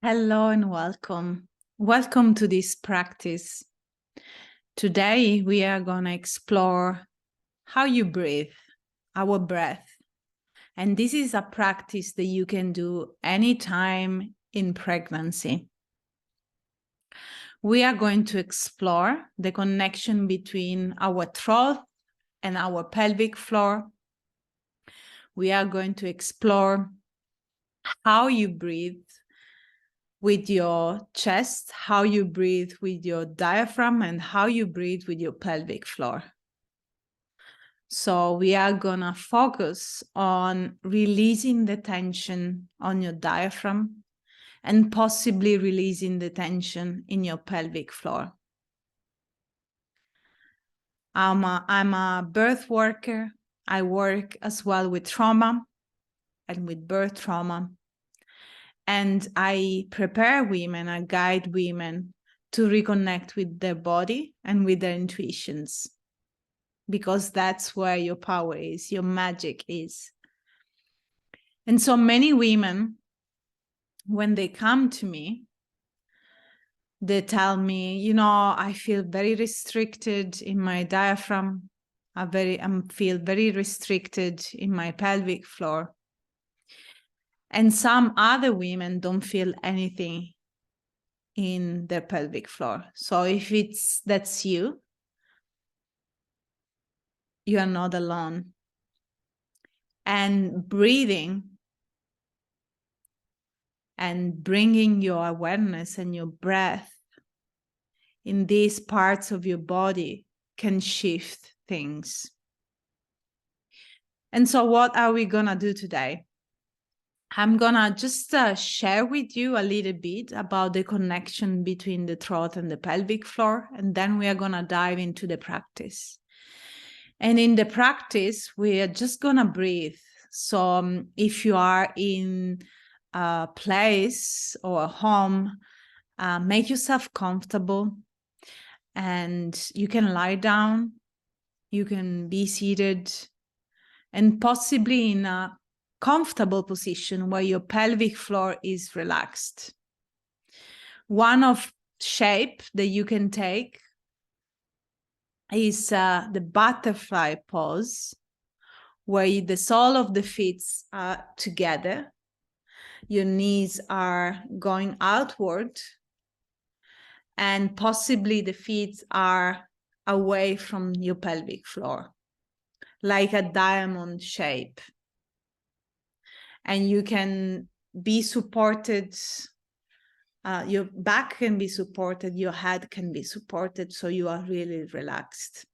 Hello and welcome. Welcome to this practice. Today we are going to explore how you breathe, our breath. And this is a practice that you can do anytime in pregnancy. We are going to explore the connection between our throat and our pelvic floor. We are going to explore how you breathe with your chest, how you breathe with your diaphragm, and how you breathe with your pelvic floor. So we are gonna focus on releasing the tension on your diaphragm and possibly releasing the tension in your pelvic floor. I'm a birth worker. I work as well with trauma and with birth trauma. And I prepare women, I guide women to reconnect with their body and with their intuitions, because that's where your power is, your magic is. And so many women, when they come to me, they tell me, I feel very restricted in my diaphragm. I feel very restricted in my pelvic floor. And some other women don't feel anything in their pelvic floor. So if that's you, you are not alone. And breathing and bringing your awareness and your breath in these parts of your body can shift things. And so what are we gonna do today? I'm gonna just share with you a little bit about the connection between the throat and the pelvic floor, and then we are gonna dive into the practice. And in the practice, we are just gonna breathe. So if you are in a place or a home, make yourself comfortable, and you can lie down, you can be seated, and possibly in a comfortable position where your pelvic floor is relaxed. One of shape that you can take is the butterfly pose, where the sole of the feet are together, your knees are going outward, and possibly the feet are away from your pelvic floor, like a diamond shape. And you can be supported, your back can be supported, your head can be supported, so you are really relaxed.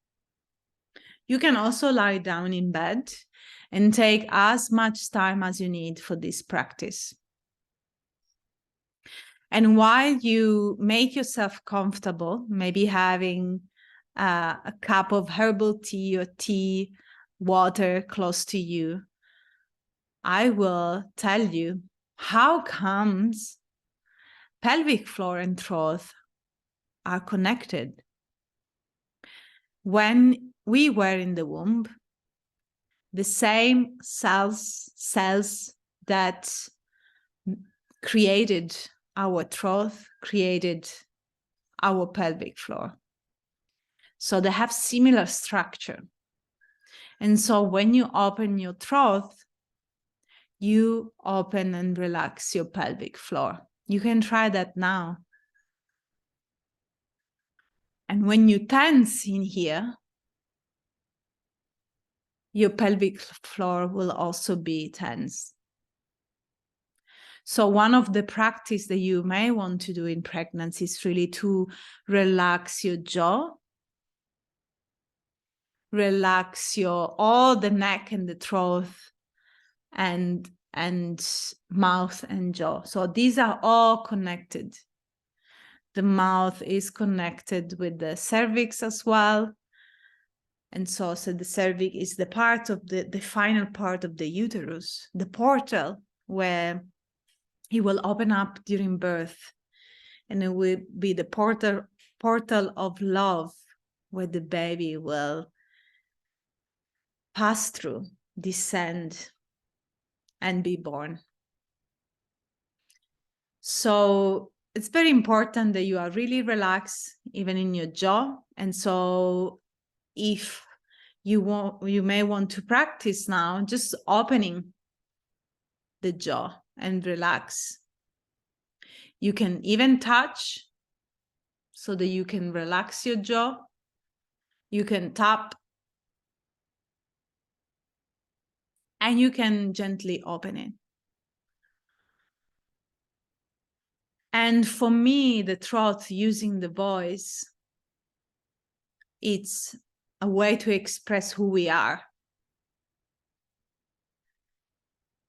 You can also lie down in bed and take as much time as you need for this practice. And while you make yourself comfortable, maybe having a cup of herbal tea or tea, water close to you, I will tell you how comes pelvic floor and throat are connected. When we were in the womb, the same cells that created our throat created our pelvic floor. So they have similar structure. And so when you open your throat, you open and relax your pelvic floor. You can try that now. And when you tense in here, your pelvic floor will also be tense. So one of the practice that you may want to do in pregnancy is really to relax your jaw, relax all the neck and the throat and mouth and jaw. So these are all connected. The mouth is connected with the cervix as well. And so the cervix is the part of the final part of the uterus, the portal where it will open up during birth. And it will be the portal of love, where the baby will pass through, descend, and be born. So it's very important that you are really relaxed, even in your jaw. And so if you may want to practice now, just opening the jaw and relax. You can even touch so that you can relax your jaw. You can tap and you can gently open it. And for me, the throat, using the voice, it's a way to express who we are,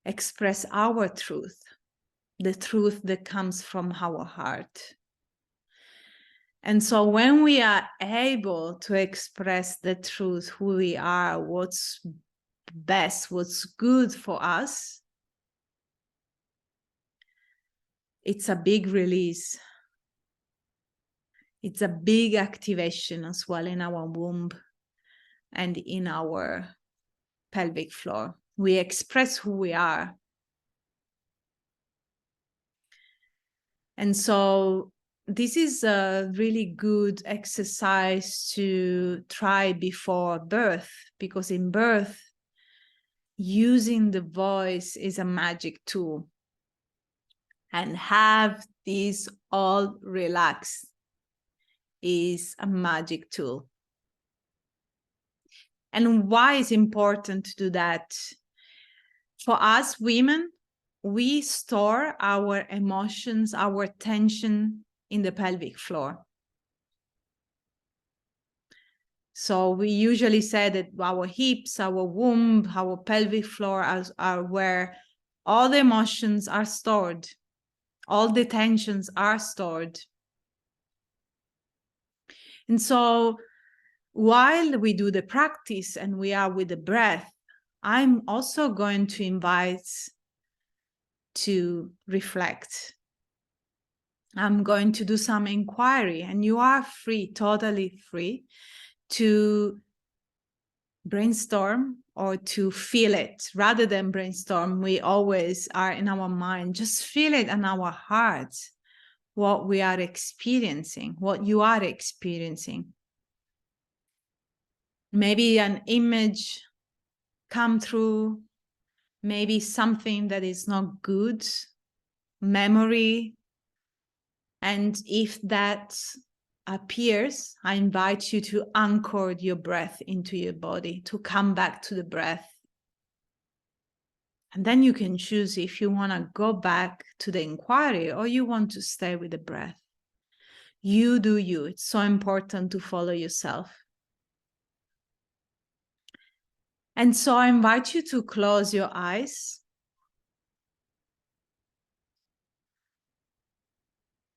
express our truth, the truth that comes from our heart. And so when we are able to express the truth, who we are, what's best, what's good for us, it's a big release. It's a big activation as well in our womb and in our pelvic floor. We express who we are. And so this is a really good exercise to try before birth, because in birth, using the voice is a magic tool. And have this all relaxed is a magic tool. And why is important to do that? For us women, we store our emotions, our tension in the pelvic floor. So we usually say that our hips, our womb, our pelvic floor are where all the emotions are stored. All the tensions are stored. And so while we do the practice and we are with the breath, I'm also going to invite to reflect. I'm going to do some inquiry, and you are free, totally free, to brainstorm or to feel it. Rather than brainstorm, we always are in our mind. Just feel it in our hearts, what we are experiencing, what you are experiencing. Maybe an image come through, maybe something that is not good, memory. And if that appears, I invite you to anchor your breath into your body, to come back to the breath. And then you can choose if you want to go back to the inquiry or you want to stay with the breath. You do you. It's so important to follow yourself. And so I invite you to close your eyes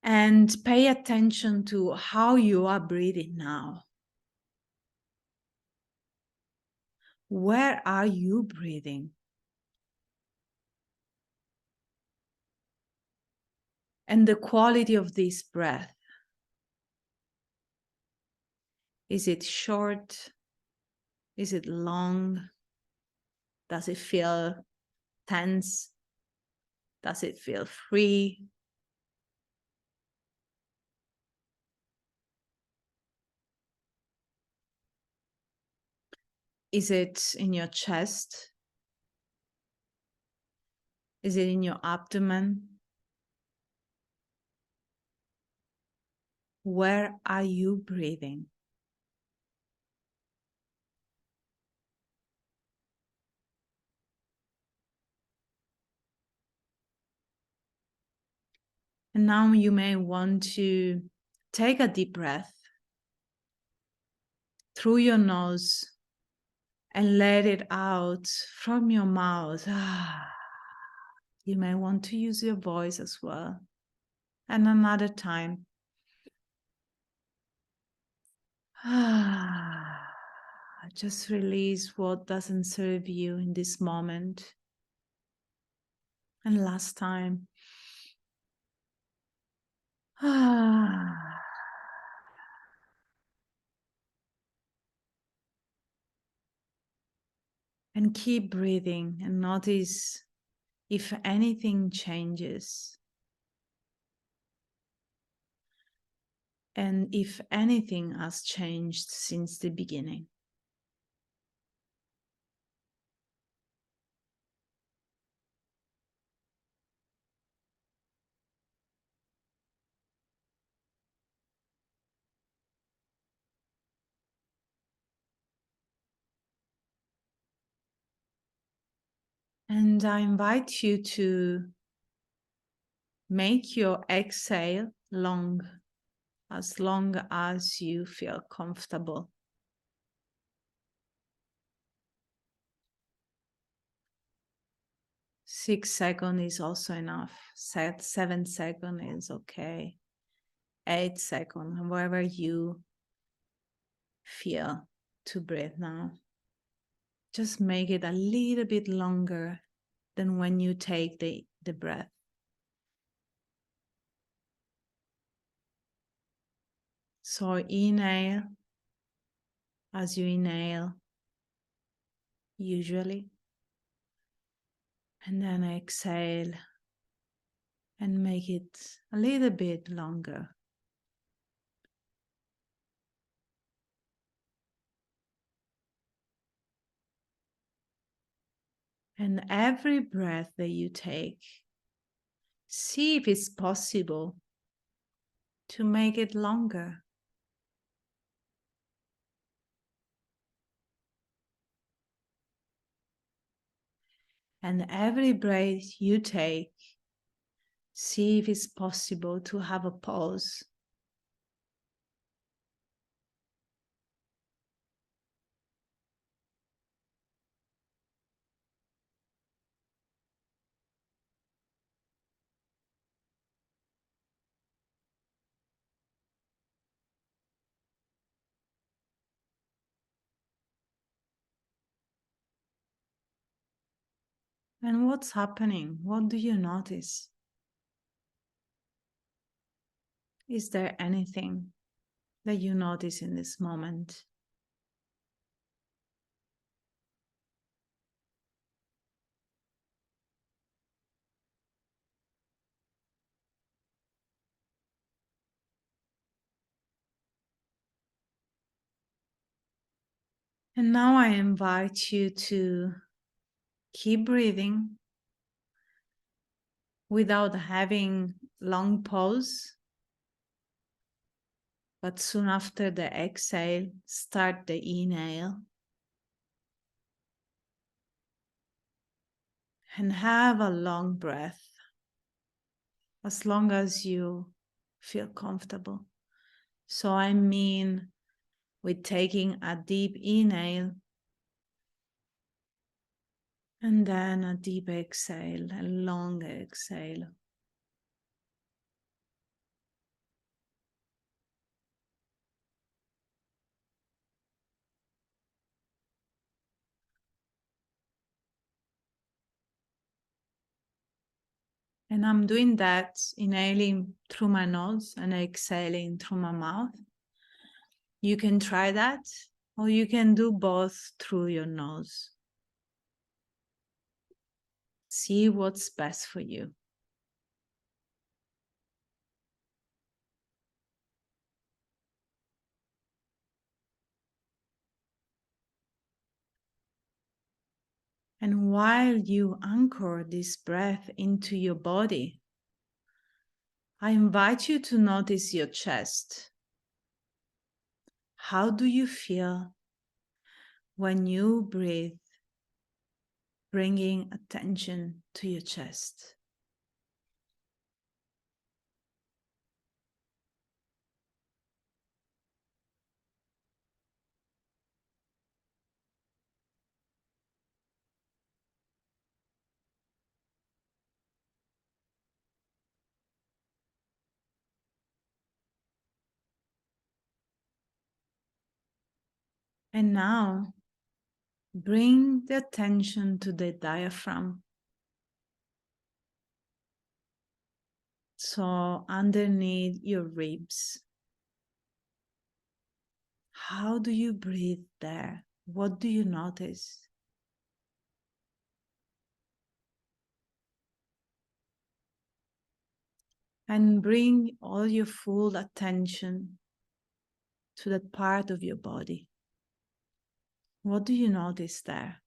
and pay attention to how you are breathing now. Where are you breathing? And the quality of this breath. Is it short? Is it long? Does it feel tense? Does it feel free? Is it in your chest? Is it in your abdomen? Where are you breathing? And now you may want to take a deep breath through your nose and let it out from your mouth. You may want to use your voice as well. And another time. Just release what doesn't serve you in this moment. And last time. And keep breathing and notice if anything changes. and if anything has changed since the beginning. And I invite you to make your exhale long as you feel comfortable. 6 seconds is also enough. 7 seconds is okay. 8 seconds, wherever you feel to breathe now. Just make it a little bit longer than when you take the breath. So inhale as you inhale, usually. And then exhale and make it a little bit longer. And every breath that you take, see if it's possible to make it longer. And every breath you take, see if it's possible to have a pause. And what's happening? What do you notice? Is there anything that you notice in this moment? And now I invite you to keep breathing without having long pause. But soon after the exhale, start the inhale. And have a long breath, as long as you feel comfortable. So I mean, with taking a deep inhale, and then a deep exhale, a long exhale. And I'm doing that, inhaling through my nose and exhaling through my mouth. You can try that, or you can do both through your nose. See what's best for you. And while you anchor this breath into your body, I invite you to notice your chest. How do you feel when you breathe, bringing attention to your chest? And now, bring the attention to the diaphragm. So underneath your ribs. How do you breathe there? What do you notice? And bring all your full attention to that part of your body. What do you notice there?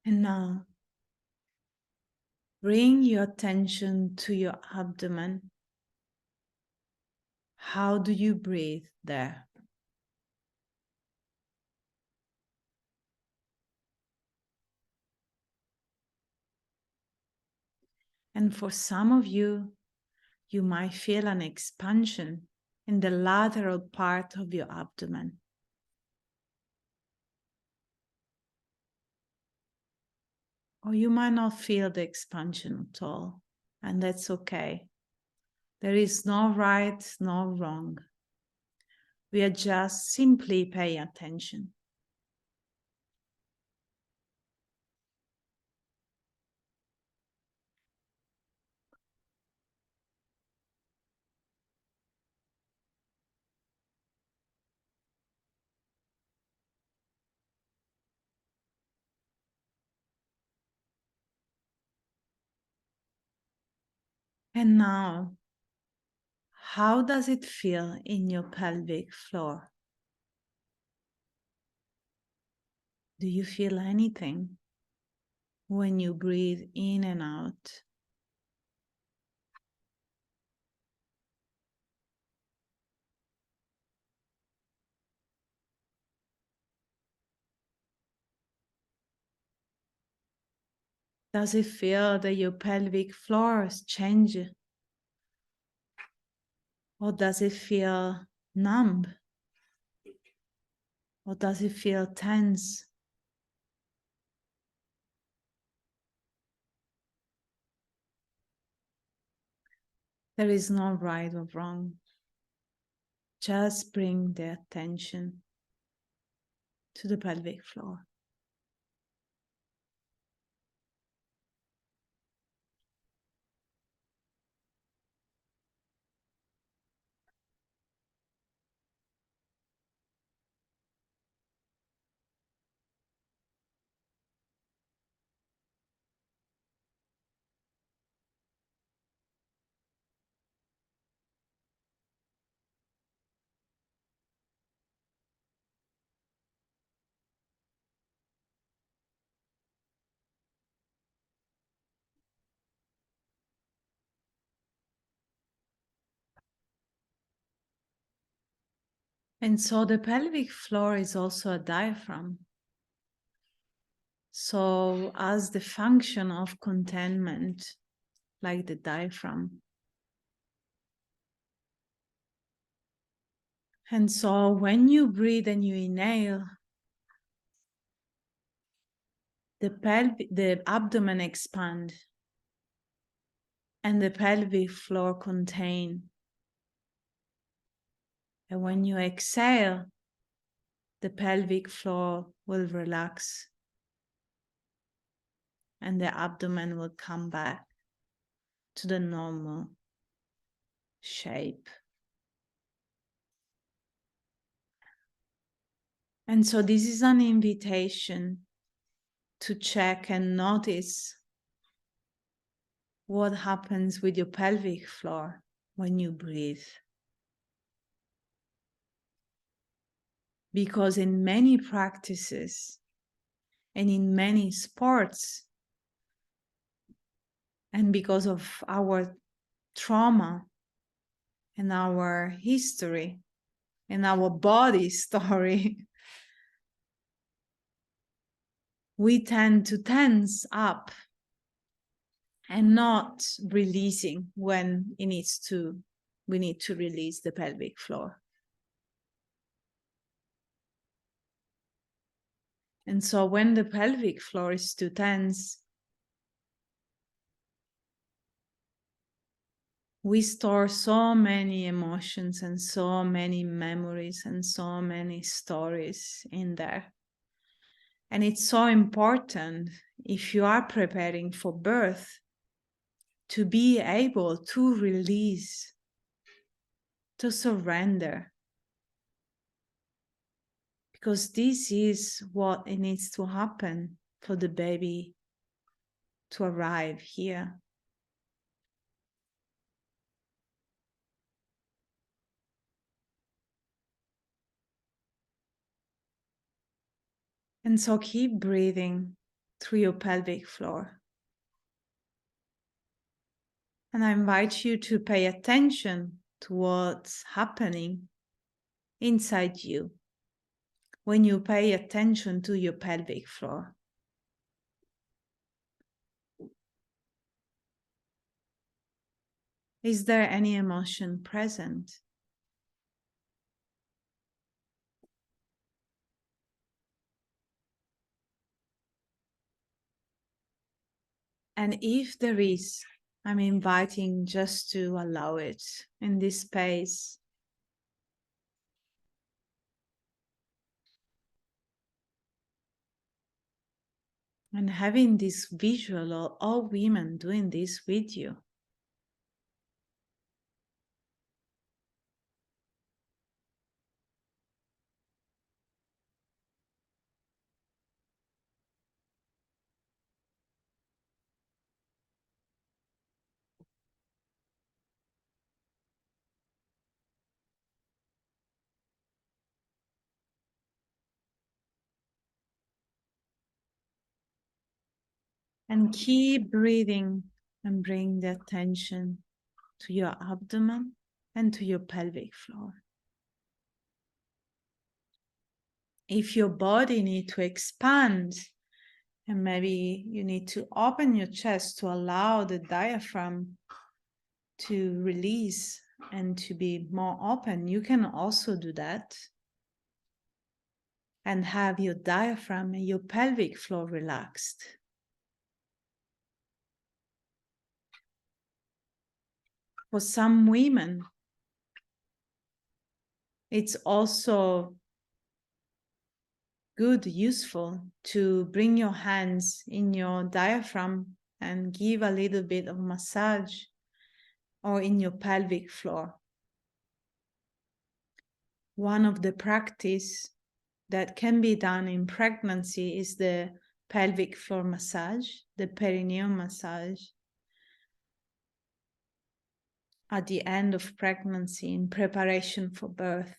And now, bring your attention to your abdomen. How do you breathe there? And for some of you, you might feel an expansion in the lateral part of your abdomen. Or you might not feel the expansion at all, and that's okay. There is no right, no wrong. We are just simply paying attention. And now, how does it feel in your pelvic floor? Do you feel anything when you breathe in and out? Does it feel that your pelvic floor is changing? Or does it feel numb? Or does it feel tense? There is no right or wrong. Just bring the attention to the pelvic floor. And so the pelvic floor is also a diaphragm. So as the function of containment, like the diaphragm. And so when you breathe and you inhale, the abdomen expand and the pelvic floor contain. And when you exhale, the pelvic floor will relax and the abdomen will come back to the normal shape. And so this is an invitation to check and notice what happens with your pelvic floor when you breathe. Because in many practices and in many sports, and because of our trauma and our history and our body story, we tend to tense up and not releasing when we need to release the pelvic floor. And so when the pelvic floor is too tense, we store so many emotions and so many memories and so many stories in there. And it's so important, if you are preparing for birth, to be able to release, to surrender. Because this is what it needs to happen for the baby to arrive here. And so keep breathing through your pelvic floor. And I invite you to pay attention to what's happening inside you when you pay attention to your pelvic floor. Is there any emotion present? And if there is, I'm inviting just to allow it in this space. And having this visual of all women doing this with you. And keep breathing and bring the attention to your abdomen and to your pelvic floor. If your body needs to expand, and maybe you need to open your chest to allow the diaphragm to release and to be more open, you can also do that. And have your diaphragm and your pelvic floor relaxed. For some women, it's also good, useful to bring your hands in your diaphragm and give a little bit of massage, or in your pelvic floor. One of the practice that can be done in pregnancy is the pelvic floor massage, the perineum massage, at the end of pregnancy in preparation for birth.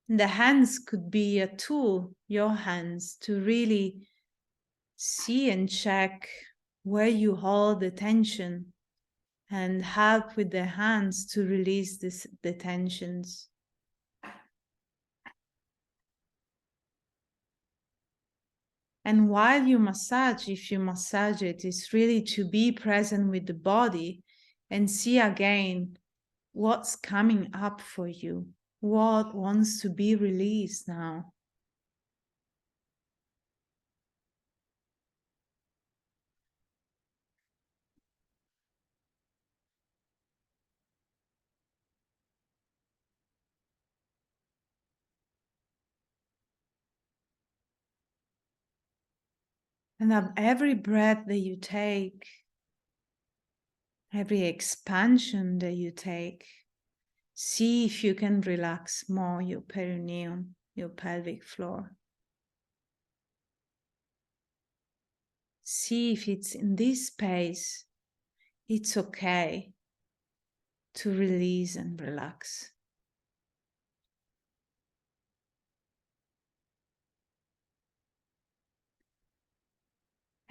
The hands could be a tool, your hands, to really see and check where you hold the tension and help with the hands to release the tensions. And while you massage, if you massage it, it's really to be present with the body and see again what's coming up for you, what wants to be released now. And of every breath that you take, every expansion that you take, see if you can relax more your perineum, your pelvic floor. See if it's in this space, it's okay to release and relax.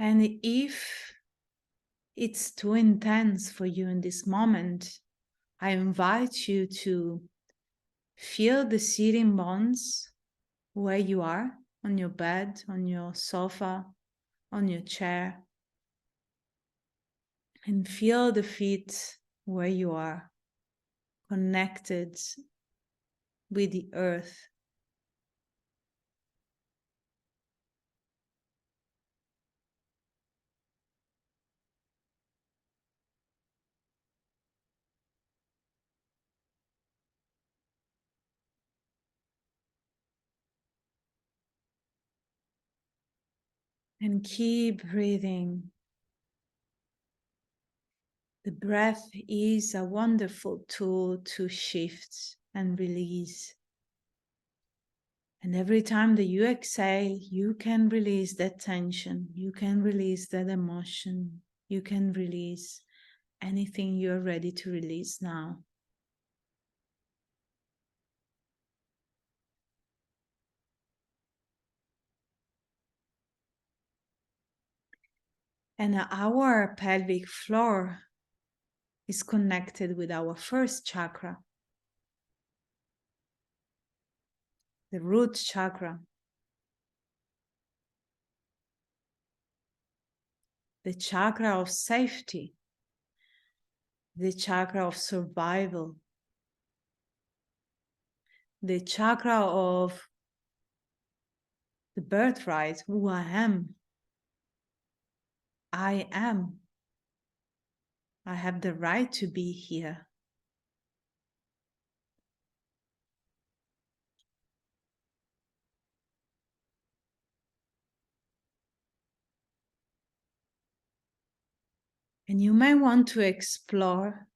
And if it's too intense for you in this moment, I invite you to feel the sitting bones where you are, on your bed, on your sofa, on your chair, and feel the feet where you are, connected with the earth. And keep breathing. The breath is a wonderful tool to shift and release. And every time that you exhale, you can release that tension, you can release that emotion, you can release anything you're ready to release now. And our pelvic floor is connected with our first chakra, the root chakra, the chakra of safety, the chakra of survival, the chakra of the birthright, who I am. I am. I have the right to be here. And you may want to explore,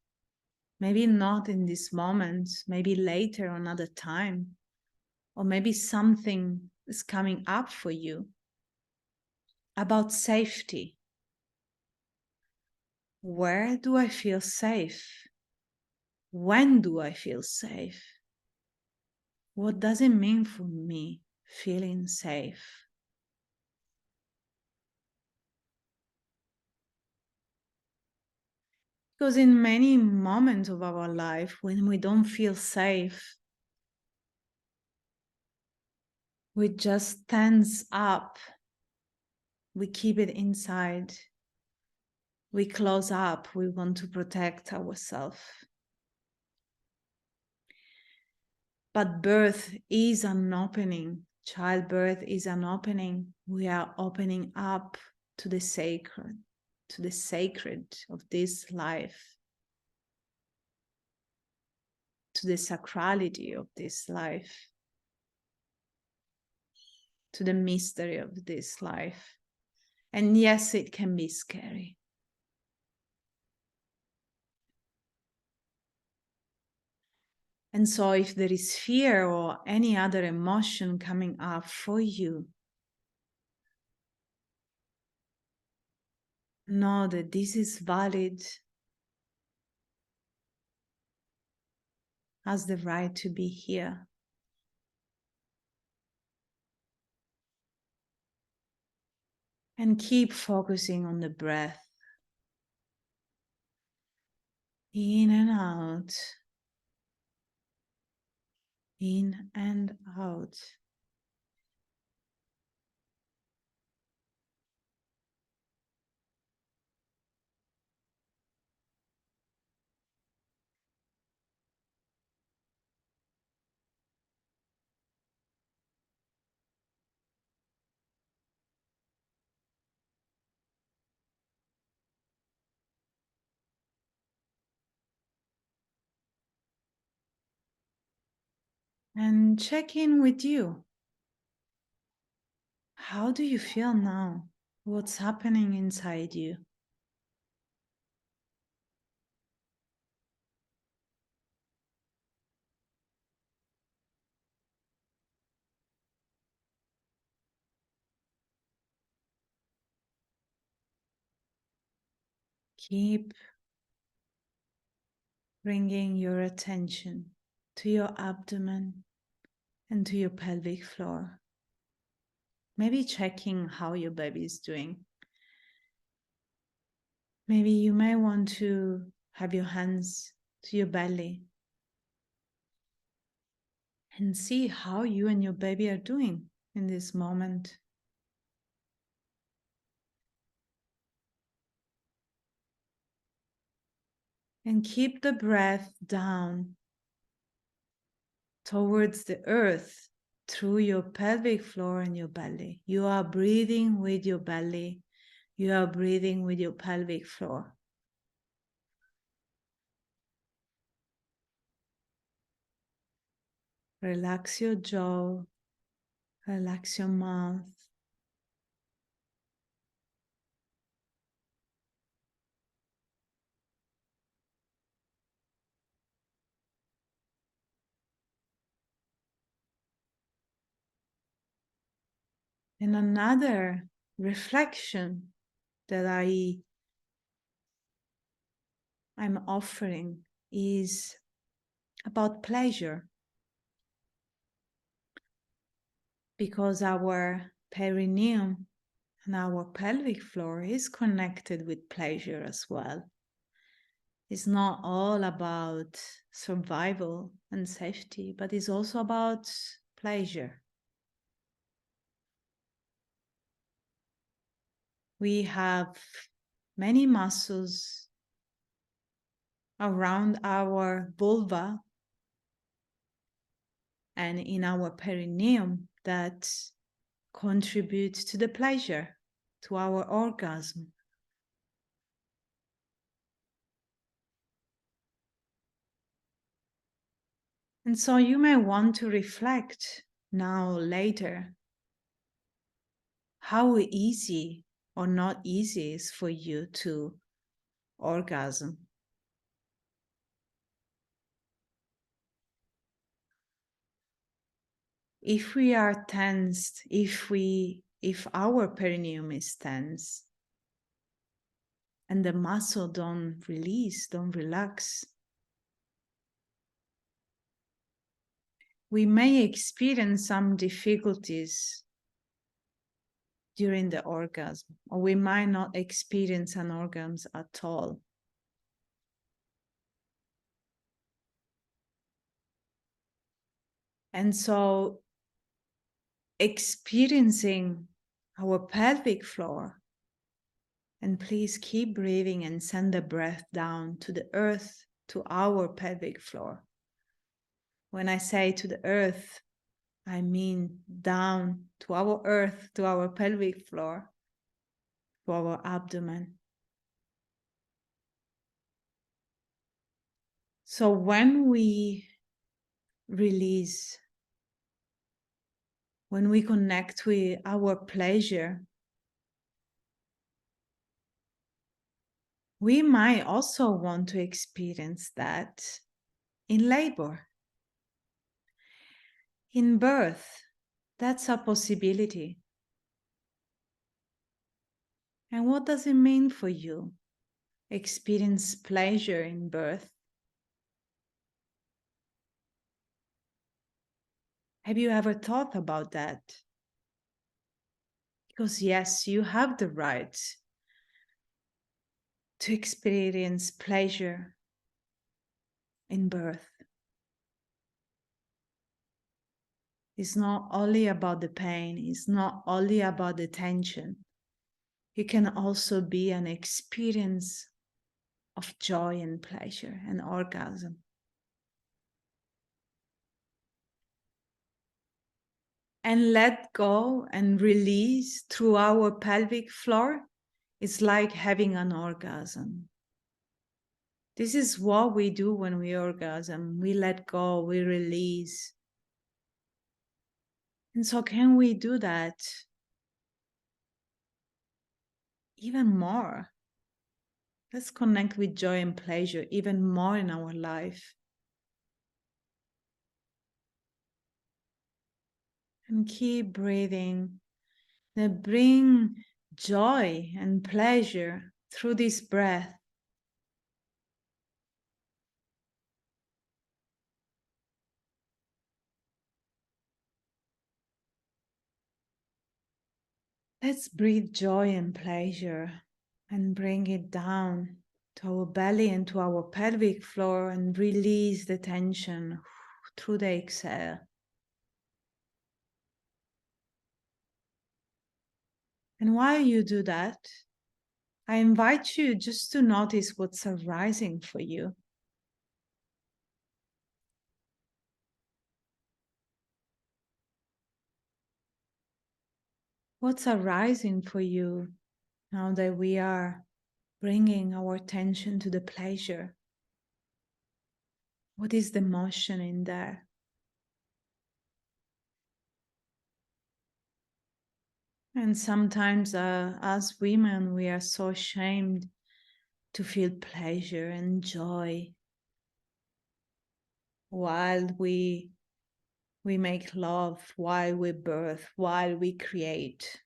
maybe not in this moment, maybe later, another time, or maybe something is coming up for you about safety. Where do I feel safe? When do I feel safe? What does it mean for me feeling safe? Because in many moments of our life, when we don't feel safe, we just tense up, we keep it inside, we close up, we want to protect ourselves. But birth is an opening, childbirth is an opening. We are opening up to the sacred of this life, to the sacrality of this life, to the mystery of this life. And yes, it can be scary. And so if there is fear or any other emotion coming up for you, know that this is valid, has the right to be here. And keep focusing on the breath. In and out. In and out. And check in with you. How do you feel now? What's happening inside you? Keep bringing your attention to your abdomen and to your pelvic floor. Maybe checking how your baby is doing. Maybe you may want to have your hands to your belly and see how you and your baby are doing in this moment. And keep the breath down towards the earth through your pelvic floor and your belly. You are breathing with your belly. You are breathing with your pelvic floor. Relax your jaw. Relax your mouth. And another reflection that I'm offering is about pleasure, because our perineum and our pelvic floor is connected with pleasure as well. It's not all about survival and safety, but it's also about pleasure. We have many muscles around our vulva and in our perineum that contribute to the pleasure, to our orgasm. And so you may want to reflect now or later how easy or not easy is for you to orgasm. If we are tensed, if our perineum is tense and the muscle don't release, don't relax, we may experience some difficulties during the orgasm, or we might not experience an orgasm at all. And so experiencing our pelvic floor, and please keep breathing and send the breath down to the earth, to our pelvic floor. When I say to the earth, I mean down to our earth, to our pelvic floor, to our abdomen. So when we release, when we connect with our pleasure, we might also want to experience that in labor, in birth. That's a possibility. And what does it mean for you? Experience pleasure in birth. Have you ever thought about that? Because yes, you have the right to experience pleasure in birth. It's not only about the pain, it's not only about the tension. It can also be an experience of joy and pleasure and orgasm. And let go and release through our pelvic floor is like having an orgasm. This is what we do when we orgasm. We let go, we release. And so can we do that even more? Let's connect with joy and pleasure even more in our life. And keep breathing. Now bring joy and pleasure through this breath. Let's breathe joy and pleasure and bring it down to our belly and to our pelvic floor and release the tension through the exhale. And while you do that, I invite you just to notice what's arising for you. What's arising for you now that we are bringing our attention to the pleasure? What is the motion in there? And sometimes as women, we are so ashamed to feel pleasure and joy while we We make love while we birth, while we create.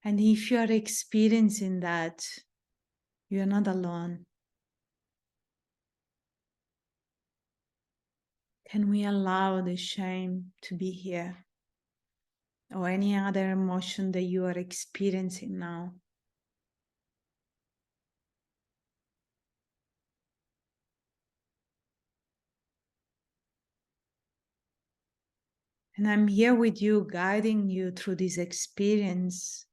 And if you are experiencing that, you're not alone. Can we allow the shame to be here? Or any other emotion that you are experiencing now? And I'm here with you, guiding you through this experience.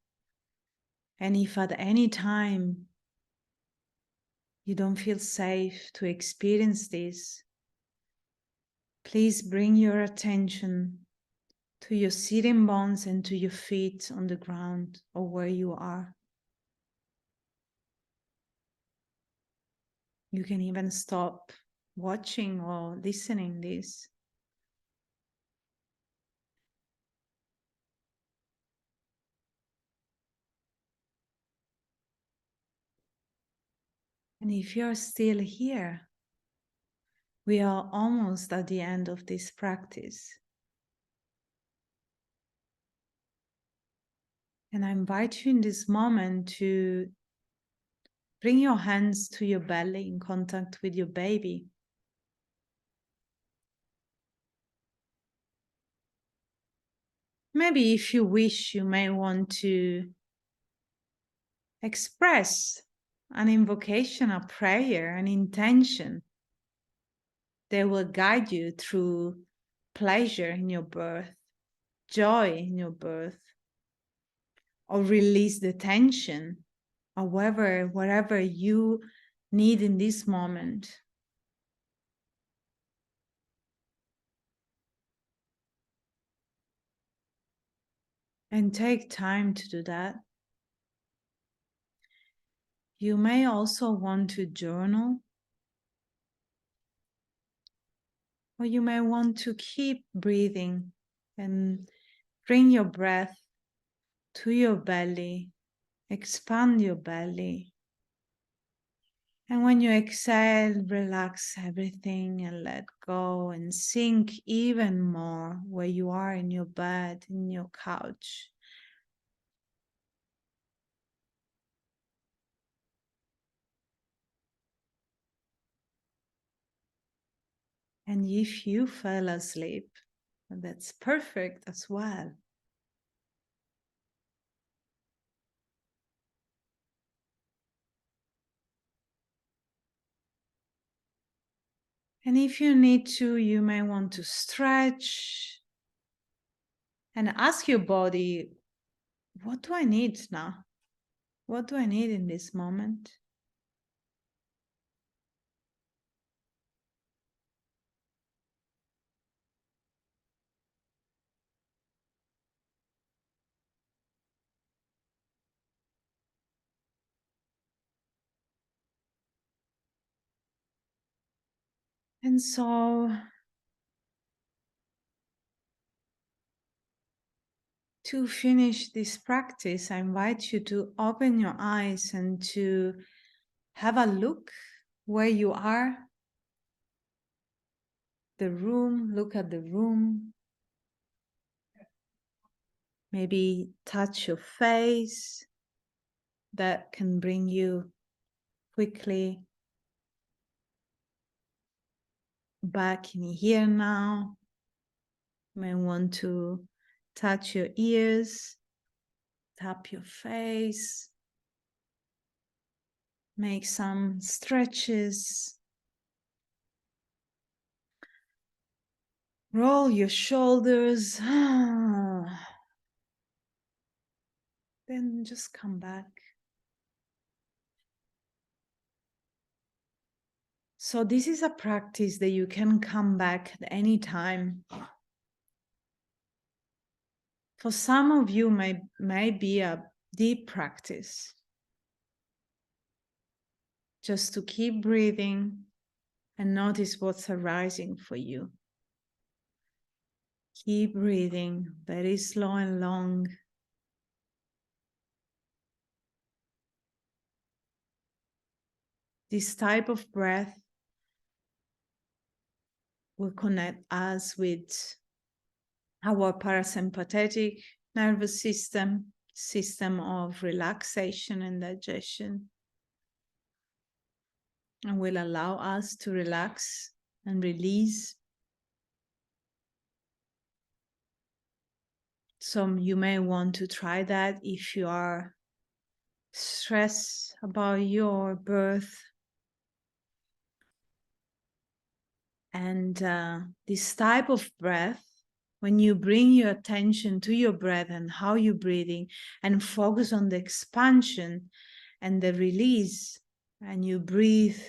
And if at any time you don't feel safe to experience this, please bring your attention to your sitting bones and to your feet on the ground or where you are. You can even stop watching or listening this. And if you're still here, we are almost at the end of this practice. And I invite you in this moment to bring your hands to your belly in contact with your baby. Maybe if you wish, you may want to express an invocation, a prayer, an intention that will guide you through pleasure in your birth, joy in your birth, or release the tension, or whatever you need in this moment. And take time to do that. You may also want to journal, or you may want to keep breathing and bring your breath to your belly, expand your belly. And when you exhale, relax everything and let go and sink even more where you are in your bed, in your couch. And if you fell asleep, that's perfect as well. And if you need to, you may want to stretch and ask your body, what do I need now? What do I need in this moment? And so, to finish this practice, I invite you to open your eyes and to have a look where you are. The room, look at the room. Maybe touch your face. That can bring you quickly back in here now. You may want to touch your ears, tap your face, make some stretches. Roll your shoulders. Then just come back. So this is a practice that you can come back at any time. For some of you, may be a deep practice. Just to keep breathing and notice what's arising for you. Keep breathing very slow and long. This type of breath will connect us with our parasympathetic nervous system of relaxation and digestion, and will allow us to relax and release. So you may want to try that if you are stressed about your birth. And this type of breath, when you bring your attention to your breath and how you're breathing and focus on the expansion and the release, and you breathe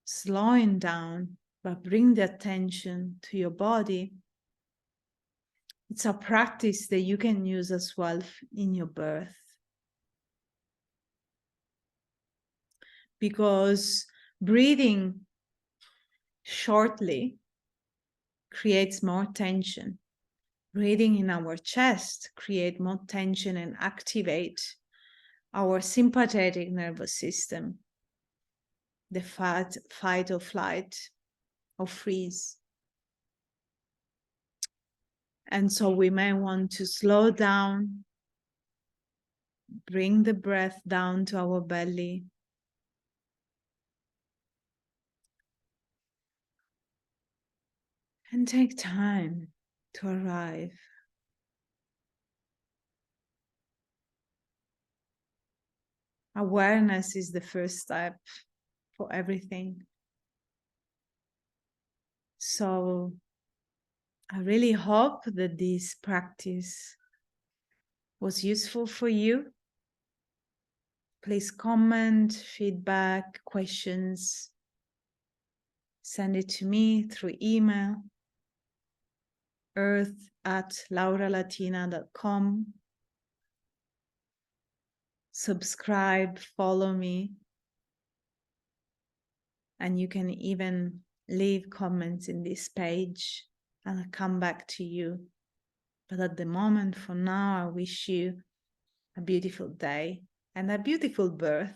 slowing down, but bring the attention to your body, it's a practice that you can use as well in your birth. Because breathing shortly creates more tension. Breathing in our chest creates more tension and activate our sympathetic nervous system, the fight or flight or freeze. And so we may want to slow down, bring the breath down to our belly, and take time to arrive. Awareness is the first step for everything. So I really hope that this practice was useful for you. Please comment, feedback, questions. Send it to me through email, earth@lauralatina.com. Subscribe, follow me. And you can even leave comments in this page and I'll come back to you. But at the moment, for now, I wish you a beautiful day and a beautiful birth.